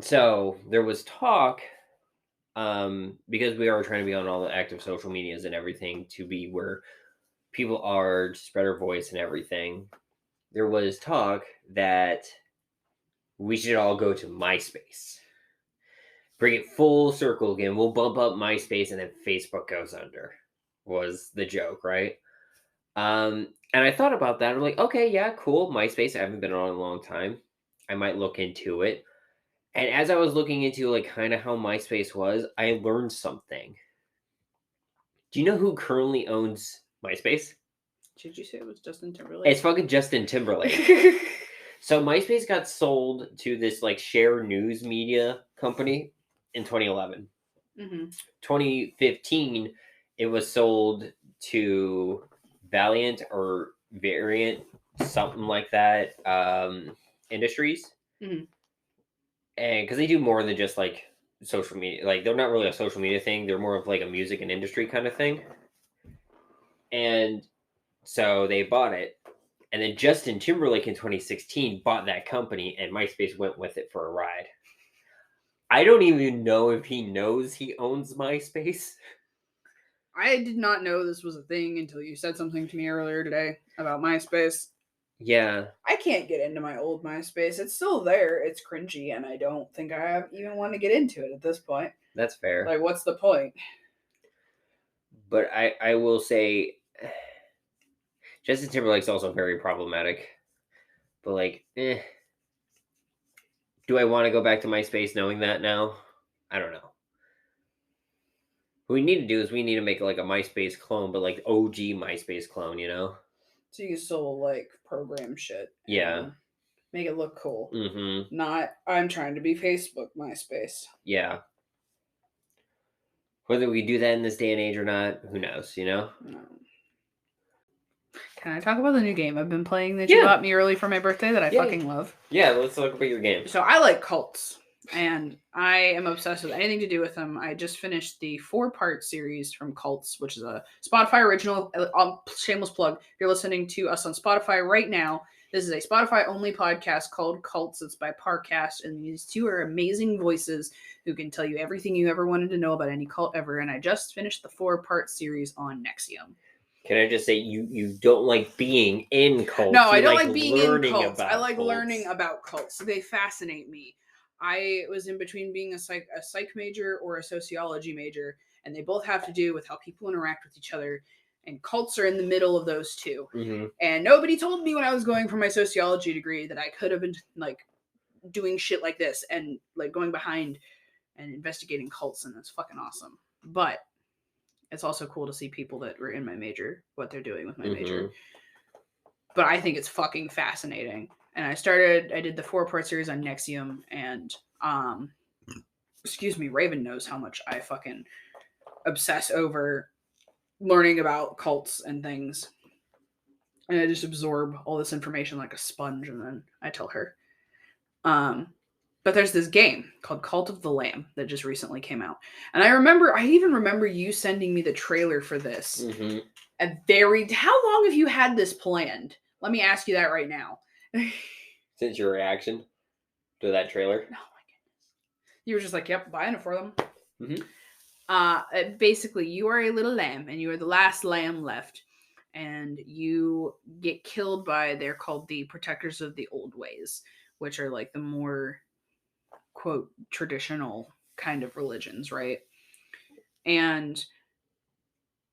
So there was talk, because we are trying to be on all the active social medias and everything to be where people are to spread our voice and everything. There was talk that we should all go to MySpace. Bring it full circle again. We'll bump up MySpace and then Facebook goes under. Was the joke, right? And I thought about that. I'm like, okay, yeah, cool. MySpace, I haven't been on in a long time. I might look into it. And as I was looking into like kind of how MySpace was, I learned something. Do you know who currently owns MySpace? Did you say it was Justin Timberlake? It's fucking Justin Timberlake. So MySpace got sold to this like share news media company in 2011. Mm-hmm. 2015, it was sold to Valiant or Variant, something like that, Industries. Mm-hmm. And because they do more than just like social media, like they're not really a social media thing, they're more of like a music and industry kind of thing. And so they bought it, and then Justin Timberlake in 2016 bought that company, and MySpace went with it for a ride. I don't even know if he knows he owns MySpace. I did not know this was a thing until you said something to me earlier today about MySpace. Yeah. I can't get into my old MySpace. It's still there. It's cringy, and I don't think I even want to get into it at this point. That's fair. Like, what's the point? But I will say, Justin Timberlake's also very problematic. But like, do I want to go back to MySpace knowing that now? I don't know. What we need to do is we need to make like a MySpace clone, but like OG MySpace clone, you know? So you can still, like, program shit. Yeah. Make it look cool. Mm-hmm. Not, I'm trying to be Facebook MySpace. Yeah. Whether we do that in this day and age or not, who knows, you know? No. Can I talk about the new game I've been playing that you got me early for my birthday that I fucking love? Yeah, let's talk about your game. So I like cults, and I am obsessed with anything to do with them. I just finished the 4-part series from Cults, which is a Spotify original. Shameless plug. If you're listening to us on Spotify right now, this is a Spotify-only podcast called Cults. It's by Parcast, and these two are amazing voices who can tell you everything you ever wanted to know about any cult ever, and I just finished the 4-part series on NXIVM. Can I just say you don't like being in cults? No, I don't like being in cults. I like learning about cults. They fascinate me. I was in between being a psych major or a sociology major, and they both have to do with how people interact with each other. And cults are in the middle of those two. Mm-hmm. And nobody told me when I was going for my sociology degree that I could have been like doing shit like this and like going behind and investigating cults, and that's fucking awesome. But it's also cool to see people that were in my major, what they're doing with my major. But I think it's fucking fascinating. And I did the 4-part series on NXIVM, and Rayven knows how much I fucking obsess over learning about cults and things. And I just absorb all this information like a sponge, and then I tell her. But there's this game called Cult of the Lamb that just recently came out. And I even remember you sending me the trailer for this. Mm-hmm. How long have you had this planned? Let me ask you that right now. Since your reaction to that trailer? Oh my goodness. You were just like, yep, buying it for them. Mm-hmm. Basically, you are a little lamb, and you are the last lamb left. And you get killed by, they're called the Protectors of the Old Ways, which are like the more, quote, traditional kind of religions, right? And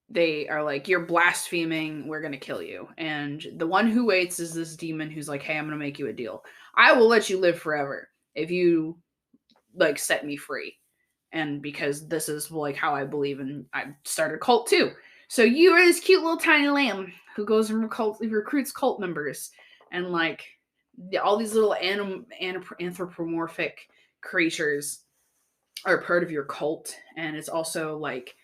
they are like, you're blaspheming, we're going to kill you. And the one who waits is this demon who's like, hey, I'm going to make you a deal. I will let you live forever if you like set me free. And because this is like how I believe, and I started a cult too. So you are this cute little tiny lamb who goes and recruits cult members, and like all these little anthropomorphic creatures are part of your cult. And it's also like,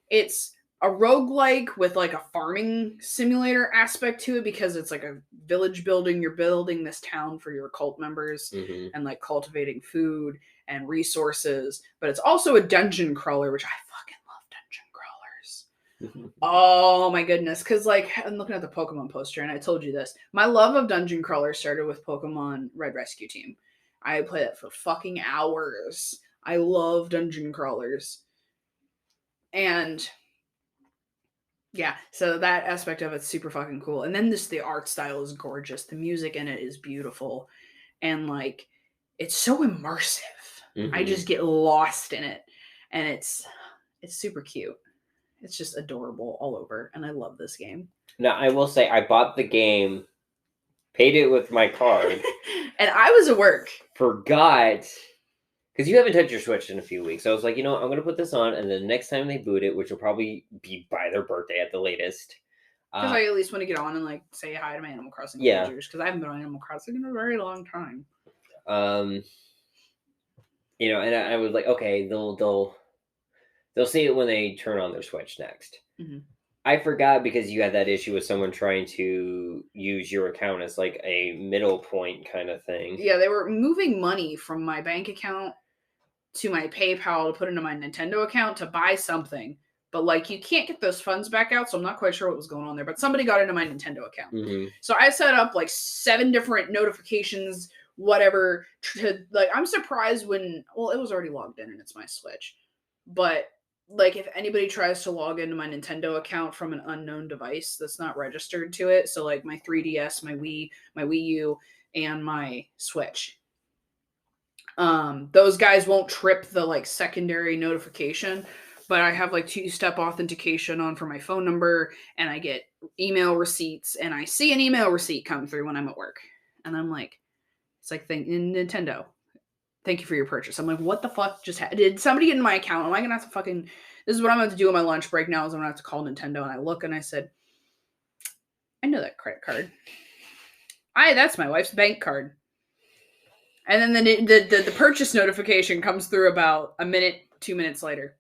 it's a roguelike with like a farming simulator aspect to it, because it's like a village building. You're building this town for your cult members, and like cultivating food and resources. But it's also a dungeon crawler, which I fucking love dungeon crawlers. Oh my goodness. Because like, I'm looking at the Pokemon poster, and I told you this. My love of dungeon crawlers started with Pokemon Red Rescue Team. I play that for fucking hours. I love dungeon crawlers. And yeah, so that aspect of it's super fucking cool. And then the art style is gorgeous. The music in it is beautiful. And like, it's so immersive. I just get lost in it. And it's super cute. It's just adorable all over. And I love this game. Now, I will say, I bought the game, paid it with my card. And I was at work. Forgot. Because you haven't touched your Switch in a few weeks. So I was like, you know what, I'm going to put this on, and then the next time they boot it, which will probably be by their birthday at the latest. Because I at least want to get on and like say hi to my Animal Crossing villagers. Because I haven't been on Animal Crossing in a very long time. You know, and I was like, okay, they'll see it when they turn on their Switch next. I forgot, because you had that issue with someone trying to use your account as like a middle point kind of thing. Yeah, they were moving money from my bank account to my PayPal to put into my Nintendo account to buy something. But like, you can't get those funds back out, so I'm not quite sure what was going on there. But somebody got into my Nintendo account. So I set up like 7 different notifications, whatever. I'm surprised when, well, it was already logged in and it's my Switch. But like if anybody tries to log into my Nintendo account from an unknown device that's not registered to it, so like my 3DS, my Wii U, and my Switch, those guys won't trip the like secondary notification, but I have like 2-step authentication on for my phone number, and I get email receipts, and I see an email receipt come through when I'm at work, and I'm like, it's like Nintendo, thank you for your purchase. I'm like, what the fuck just did somebody get in my account? Am I gonna have to fucking, this is what I'm going to do on my lunch break now, is I'm gonna have to call Nintendo. And I look and I said, I know that credit card. That's my wife's bank card. And then the purchase notification comes through about 2 minutes later.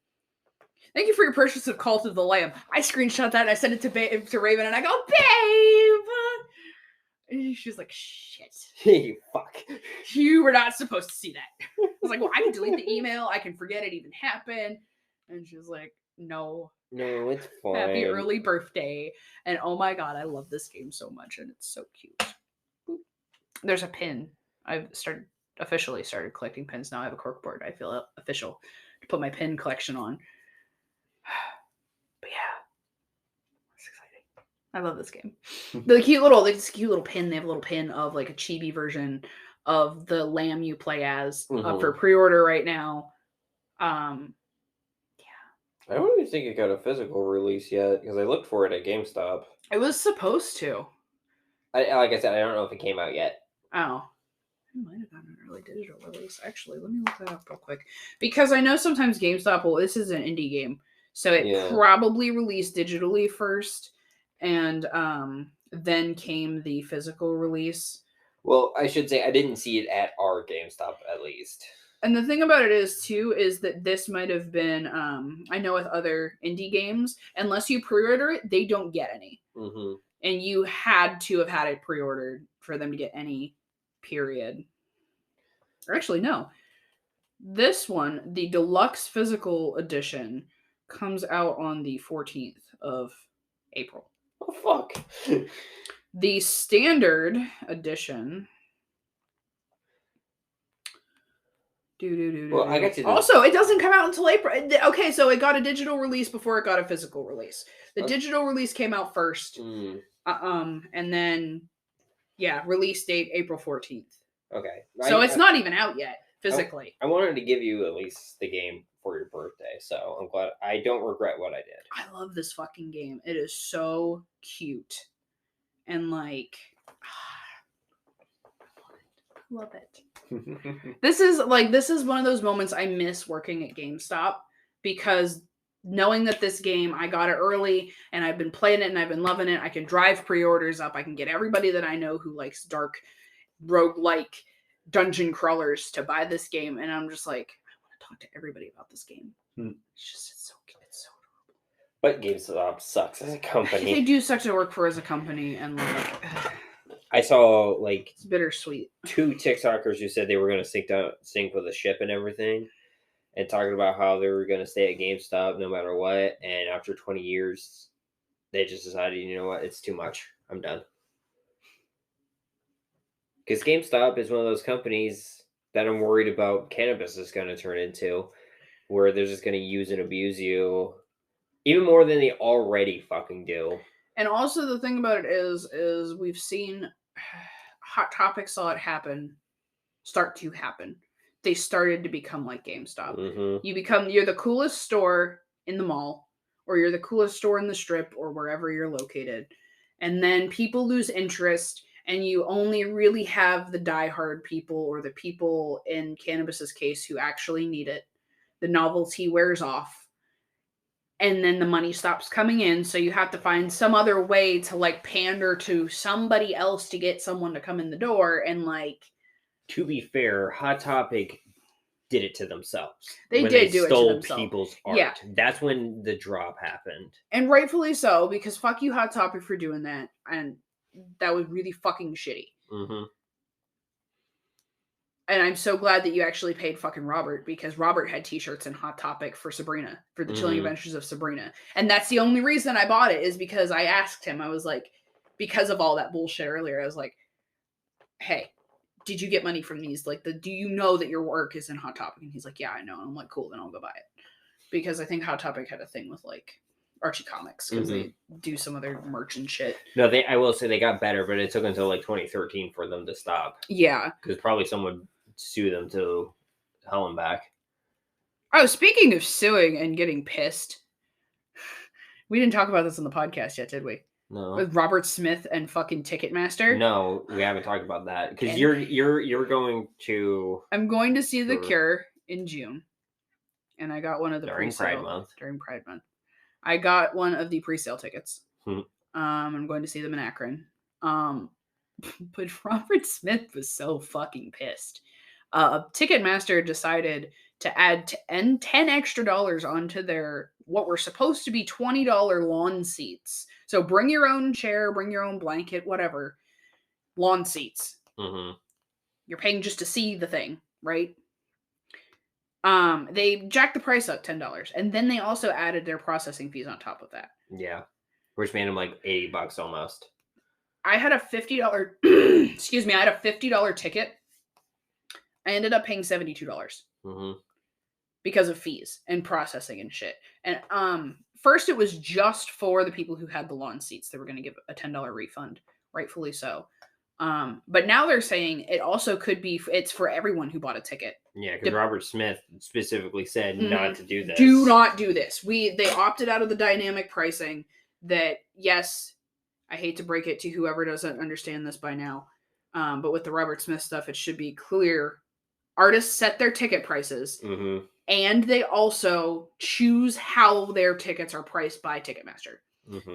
Thank you for your purchase of Cult of the Lamb. I screenshot that and I sent it to Rayven, and I go, babe. And she's like, shit. Hey, fuck. You were not supposed to see that. I was like, well, I can delete the email. I can forget it even happened. And she's like, no, it's fine. Happy early birthday. And oh my God, I love this game so much. And it's so cute. There's a pin. I've officially started collecting pins. Now I have a corkboard. I feel official to put my pin collection on. But yeah, it's exciting. I love this game. The cute little pin. They have a little pin of like a chibi version of the lamb you play as up for pre-order right now. I don't even think it got a physical release yet, because I looked for it at GameStop. It was supposed to. Like I said, I don't know if it came out yet. Oh. It might have gotten an early digital release. Actually, let me look that up real quick. Because I know sometimes GameStop, this is an indie game, so it probably released digitally first, and then came the physical release. Well, I should say I didn't see it at our GameStop, at least. And the thing about it is that this might have been, I know with other indie games, unless you pre-order it, they don't get any. Mm-hmm. And you had to have had it pre-ordered for them to get any, period. Or actually, no. This one, the deluxe physical edition, comes out on the 14th of April. Oh, fuck. The standard edition... Well, I got to also, it doesn't come out until April. Okay, so it got a digital release before it got a physical release. The digital release came out first. And then, release date April 14th. Okay. So it's not even out yet, physically. I wanted to give you at least the game for your birthday, so I'm glad. I don't regret what I did. I love this fucking game. It is so cute. And like... Love it. This is one of those moments I miss working at GameStop, because knowing that this game, I got it early and I've been playing it and I've been loving it. I can drive pre-orders up. I can get everybody that I know who likes dark roguelike dungeon crawlers to buy this game. And I'm just like, I want to talk to everybody about this game. It's so adorable. But GameStop sucks as a company. They do suck to work for as a company, and like... I saw like it's bittersweet. 2 TikTokers who said they were going to sync with the ship and everything, and talking about how they were going to stay at GameStop no matter what. And after 20 years, they just decided, you know what, it's too much. I'm done. Because GameStop is one of those companies that I'm worried about cannabis is going to turn into, where they're just going to use and abuse you even more than they already fucking do. And also the thing about it is we've seen Hot Topic saw it start to happen. They started to become like GameStop. Mm-hmm. You're the coolest store in the mall, or you're the coolest store in the strip, or wherever you're located. And then people lose interest, and you only really have the diehard people, or the people in cannabis's case who actually need it. The novelty wears off. And then the money stops coming in, so you have to find some other way to like pander to somebody else to get someone to come in the door. And like, to be fair, Hot Topic did it to themselves. They do it to themselves. Stole people's art. Yeah. That's when the drop happened. And rightfully so, because fuck you, Hot Topic, for doing that. And that was really fucking shitty. Mm-hmm. And I'm so glad that you actually paid fucking Robert, because Robert had t-shirts in Hot Topic for Sabrina, for the Chilling Adventures of Sabrina. And that's the only reason I bought it, is because I asked him, I was like, because of all that bullshit earlier, I was like, hey, did you get money from these? Like, do you know that your work is in Hot Topic? And he's like, yeah, I know. And I'm like, cool, then I'll go buy it. because I think Hot Topic had a thing with like Archie Comics because they do some of their merch and shit. No, I will say they got better, but it took until like 2013 for them to stop. Yeah, because probably someone would sue them to hell and back. Oh, speaking of suing and getting pissed, we didn't talk about this on the podcast yet, did we? No. With Robert Smith and fucking Ticketmaster. No, we haven't talked about that because you're going to. I'm going to see The Cure in June, and I got one of the during Pride Month. During Pride Month, I got one of the pre-sale tickets. I'm going to see them in Akron. But Robert Smith was so fucking pissed. Ticketmaster decided to add $10 extra onto their what were supposed to be $20 lawn seats. So bring your own chair, bring your own blanket, whatever. Lawn seats. Mm-hmm. You're paying just to see the thing, right? They jacked the price up $10, and then they also added their processing fees on top of that. Yeah, which made them like $80 almost. I had a $50 excuse me, I had a $50 ticket. I ended up paying $72 because of fees and processing and shit. And first it was just for the people who had the lawn seats. They were going to give a $10 refund, rightfully so. But now they're saying it also could be it's for everyone who bought a ticket. Yeah, because Robert Smith specifically said not to do this. Do not do this. They opted out of the dynamic pricing. That yes, I hate to break it to whoever doesn't understand this by now, but with the Robert Smith stuff, it should be clear. Artists set their ticket prices, and they also choose how their tickets are priced by Ticketmaster.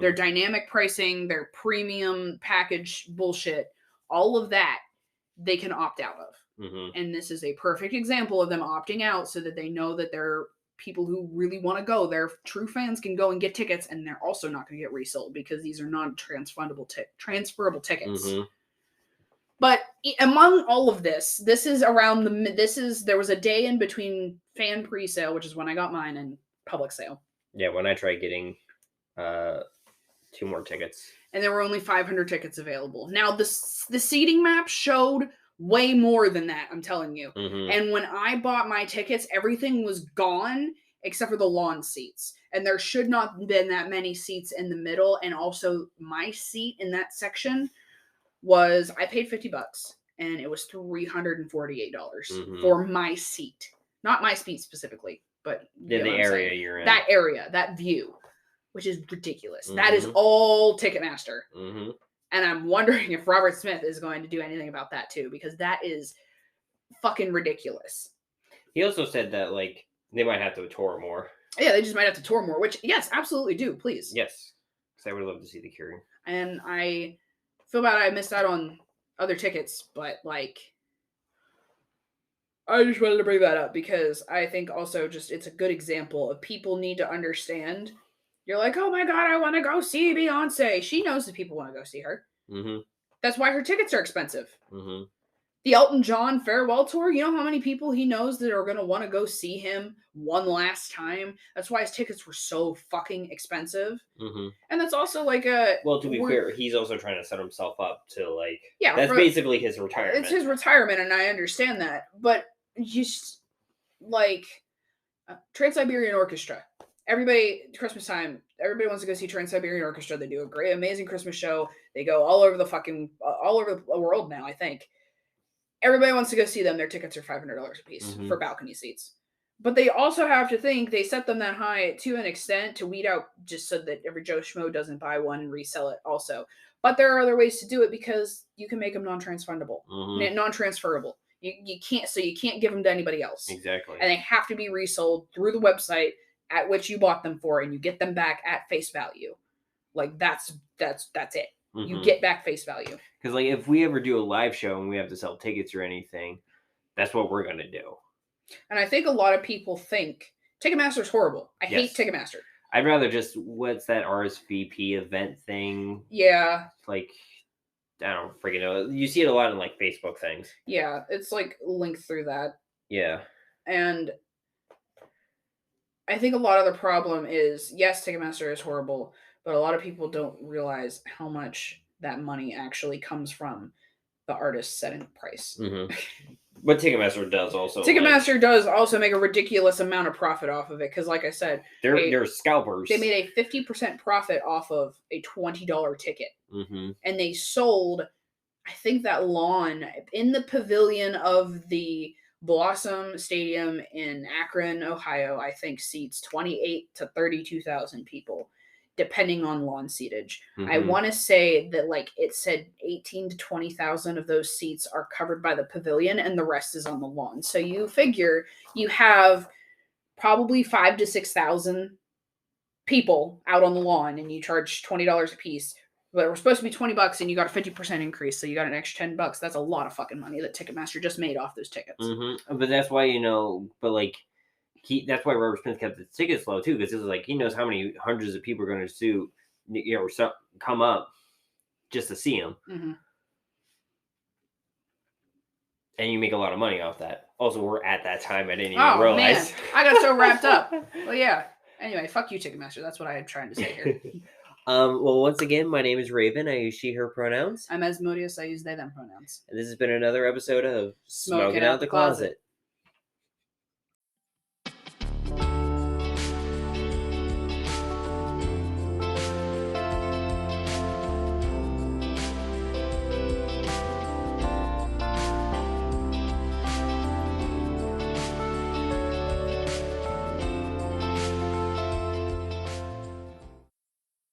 Their dynamic pricing, their premium package bullshit, all of that, they can opt out of. And this is a perfect example of them opting out so that they know that they're people who really want to go. Their true fans can go and get tickets, and they're also not going to get resold because these are non-transferable tickets. But among all of this, there was a day in between fan pre-sale, which is when I got mine, and public sale. Yeah, when I tried getting 2 more tickets. And there were only 500 tickets available. Now, the seating map showed way more than that, I'm telling you. And when I bought my tickets, everything was gone except for the lawn seats. And there should not have been that many seats in the middle. And also, my seat in that section I paid $50 and it was $348 for my seat. Not my seat specifically, but the area you're in. That area, that view, which is ridiculous. That is all Ticketmaster. And I'm wondering if Robert Smith is going to do anything about that too, because that is fucking ridiculous. He also said that like they might have to tour more. Yeah, they just might have to tour more, which yes, absolutely do, please. Yes, because I would love to see The Cure. And I feel bad I missed out on other tickets, but like I just wanted to bring that up because I think also just it's a good example of people need to understand. You're like, oh my God, I want to go see Beyonce. She knows that people want to go see her. That's why her tickets are expensive. The Elton John farewell tour, you know how many people he knows that are going to want to go see him one last time? That's why his tickets were so fucking expensive. And that's also like well, to be clear, he's also trying to set himself up to like... Yeah. That's basically his retirement. It's his retirement, and I understand that. But just like Trans-Siberian Orchestra. Everybody, Christmas time, everybody wants to go see Trans-Siberian Orchestra. They do a great, amazing Christmas show. They go all over the world now, I think. Everybody wants to go see them. Their tickets are $500 a piece for balcony seats. But they also have to think they set them that high to an extent to weed out just so that every Joe Schmo doesn't buy one and resell it also. But there are other ways to do it because you can make them non-transferable. You can't give them to anybody else. Exactly. And they have to be resold through the website at which you bought them for, and you get them back at face value. Like that's it. You get back face value. Because like if we ever do a live show and we have to sell tickets or anything, that's what we're gonna do. And I think a lot of people think Ticketmaster's horrible. I hate Ticketmaster. I'd rather just what's that RSVP event thing? Yeah. Like I don't freaking know. You see it a lot in like Facebook things. Yeah, it's like linked through that. Yeah. And I think a lot of the problem is, yes, Ticketmaster is horrible, but a lot of people don't realize how much that money actually comes from the artist setting the price. But Ticketmaster does also. Ticketmaster does also make a ridiculous amount of profit off of it because, like I said, they're scalpers. They made a 50% profit off of a $20 ticket, and they sold, I think, that lawn in the pavilion of the Blossom Stadium in Akron, Ohio. I think seats 28 to 32,000 people, depending on lawn seatage. I want to say that, like, it said 18 to 20,000 of those seats are covered by the pavilion and the rest is on the lawn. So you figure you have probably 5,000 to 6,000 people out on the lawn and you charge $20 a piece. But it was supposed to be $20 and you got a 50% increase. So you got an extra $10. That's a lot of fucking money that Ticketmaster just made off those tickets. But that's why, that's why Robert Smith kept the tickets low too, because it was like he knows how many hundreds of people are going to come up just to see him, and you make a lot of money off that. Also, we're at that time I didn't even realize. Man. I got so wrapped up. Well, yeah. Anyway, fuck you, Ticketmaster. That's what I am trying to say here. Well, once again, my name is Rayven. I use she, her pronouns. I'm Asmodeus. I use they, them pronouns. And this has been another episode of Smoking Out the Closet.